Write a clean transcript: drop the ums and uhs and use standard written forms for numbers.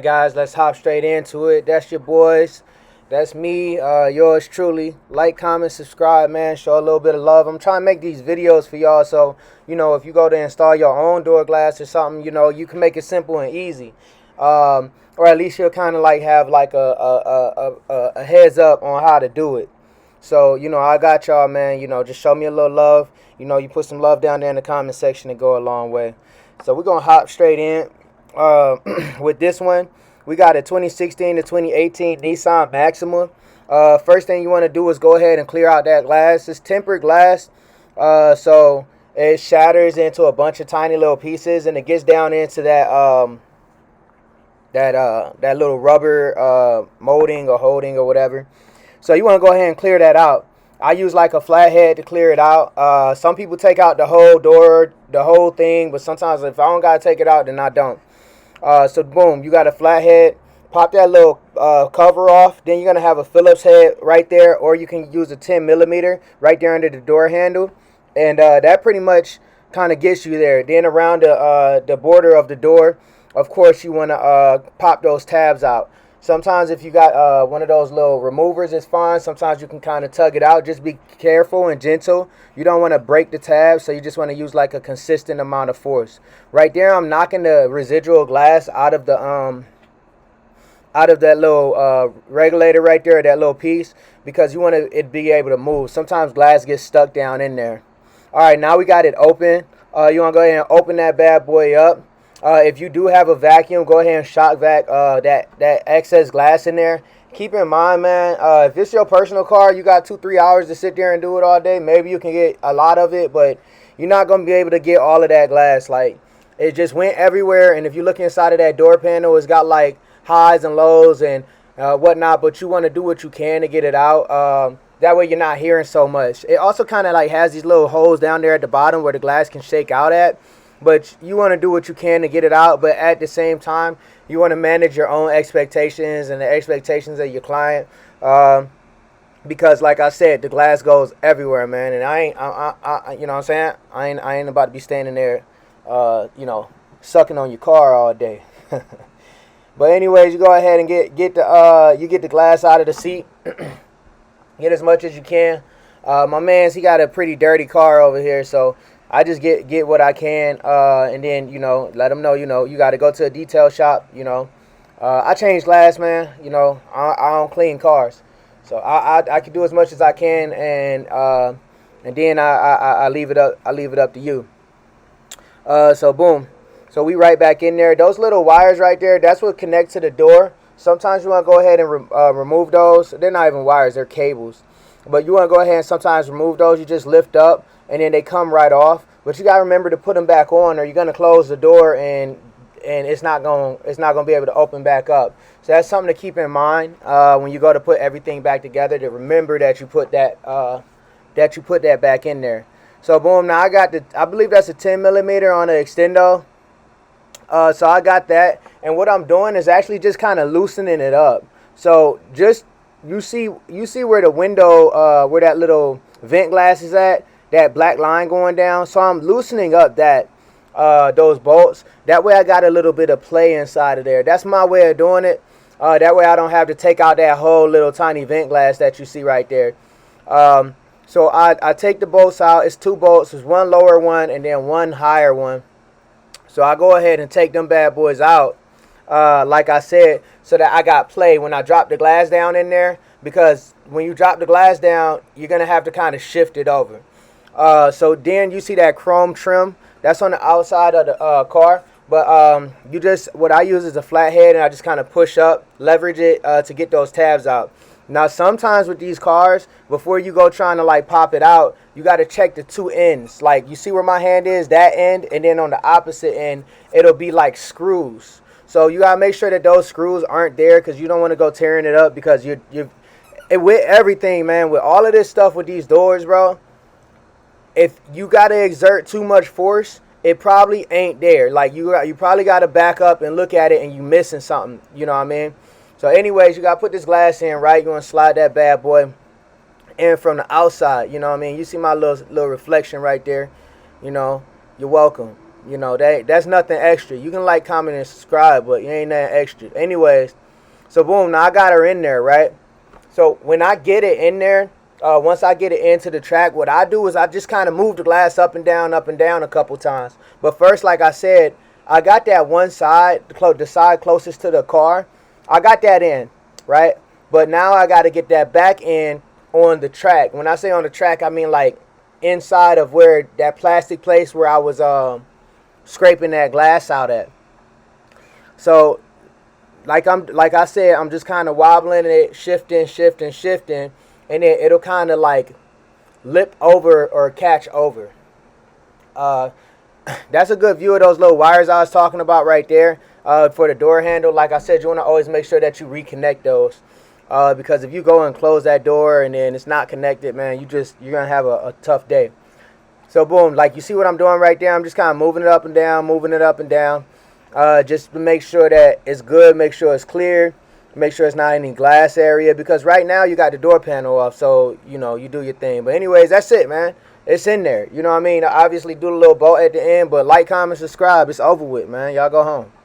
Alright guys, let's hop straight into it. That's your boys. That's me, yours truly. Like, comment, subscribe, man. Show a little bit of love. I'm trying to make these videos for y'all so, if you go to install your own door glass or something, you can make it simple and easy. Or at least you'll kind of like have like a heads up on how to do it. So, I got y'all, man. Just show me a little love. You put some love down there in the comment section to go a long way. So we're going to hop straight in. With this one, we got a 2016 to 2018 Nissan Maxima. First thing you want to do is go ahead and clear out that glass. It's tempered glass, so it shatters into a bunch of tiny little pieces, and it gets down into that little rubber molding or holding or whatever. So you want to go ahead and clear that out. I use like a flathead to clear it out. Some people take out the whole door, the whole thing, but sometimes if I don't gotta take it out, then I don't. So boom, you got a flathead. Pop that little cover off. Then you're gonna have a Phillips head right there, or you can use a 10mm right there under the door handle, and that pretty much kind of gets you there. Then around the border of the door, of course, you wanna pop those tabs out. Sometimes if you got one of those little removers, it's fine. Sometimes you can kind of tug it out. Just be careful and gentle. You don't want to break the tabs, so you just want to use like a consistent amount of force. Right there, I'm knocking the residual glass out of the out of that little regulator right there, that little piece, because you want it be able to move. Sometimes glass gets stuck down in there. All right, now we got it open. You want to go ahead and open that bad boy up. If you do have a vacuum, go ahead and shock vac that excess glass in there. Keep in mind, man, if it's your personal car, you got 2-3 hours to sit there and do it all day. Maybe you can get a lot of it, but you're not going to be able to get all of that glass. Like, it just went everywhere, and if you look inside of that door panel, it's got like highs and lows and whatnot, but you want to do what you can to get it out. That way you're not hearing so much. It also kind of like has these little holes down there at the bottom where the glass can shake out at. But you want to do what you can to get it out. But at the same time, you want to manage your own expectations and the expectations of your client. Because like I said, the glass goes everywhere, man. And I you know what I'm saying? I ain't about to be standing there, sucking on your car all day. But anyways, you go ahead and get the glass out of the seat. Get as much as you can. My man's, he got a pretty dirty car over here, so I just get what I can, and then, let them know, you got to go to a detail shop, I change glass, man, I don't clean cars. So I can do as much as I can, and then I leave it up to you. So boom. So we right back in there. Those little wires right there, that's what connects to the door. Sometimes you want to go ahead and remove those. They're not even wires, they're cables. But you want to go ahead and sometimes remove those. You just lift up, and then they come right off. But you got to remember to put them back on, or you're going to close the door, and it's not going to be able to open back up. So that's something to keep in mind when you go to put everything back together, to remember that you put that back in there. So boom, now I believe that's a 10mm on the extendo. So I got that, and what I'm doing is actually just kind of loosening it up. So just you see where the window, where that little vent glass is at, that black line going down. So I'm loosening up those bolts. That way I got a little bit of play inside of there. That's my way of doing it. That way I don't have to take out that whole little tiny vent glass that you see right there. So I take the bolts out. It's 2 bolts. There's one lower one and then one higher one. So I go ahead and take them bad boys out, like I said, so that I got play when I drop the glass down in there. Because when you drop the glass down, you're going to have to kind of shift it over. So then you see that chrome trim. That's on the outside of the car. But what I use is a flathead, and I just kind of push up, leverage it to get those tabs out. Now, sometimes with these cars, before you go trying to like pop it out, you got to check the 2 ends. Like, you see where my hand is, that end, and then on the opposite end, it'll be like screws. So you got to make sure that those screws aren't there, because you don't want to go tearing it up, because with everything, man, with all of this stuff with these doors, bro, if you got to exert too much force, it probably ain't there. Like, you probably got to back up and look at it, and you missing something. You know what I mean? So anyways, you got to put this glass in, right? You're going to slide that bad boy in from the outside. You know what I mean? You see my little reflection right there. You're welcome. You know, that's nothing extra. You can like, comment, and subscribe, but you ain't nothing extra. Anyways, so boom, now I got her in there, right? So when I get it in there, once I get it into the track, what I do is I just kind of move the glass up and down a couple times. But first, like I said, I got that one side, the side closest to the car. I got that in, right? But now I got to get that back in on the track. When I say on the track, I mean like inside of where that plastic place where I was scraping that glass out at. So like I said, I'm just kind of wobbling it, shifting, and then it'll kind of like lip over or catch over. Uh, that's a good view of those little wires I was talking about right there. For the door handle, like I said, you want to always make sure that you reconnect those. Because if you go and close that door and then it's not connected, man, you're gonna have a tough day. So boom, like you see what I'm doing right there. I'm just kind of moving it up and down, just to make sure that it's good, make sure it's clear, make sure it's not any glass area. Because right now you got the door panel off, so you know you do your thing. But anyways, that's it, man. It's in there. You know what I mean? I obviously do the little bolt at the end, but like, comment, subscribe. It's over with, man. Y'all go home.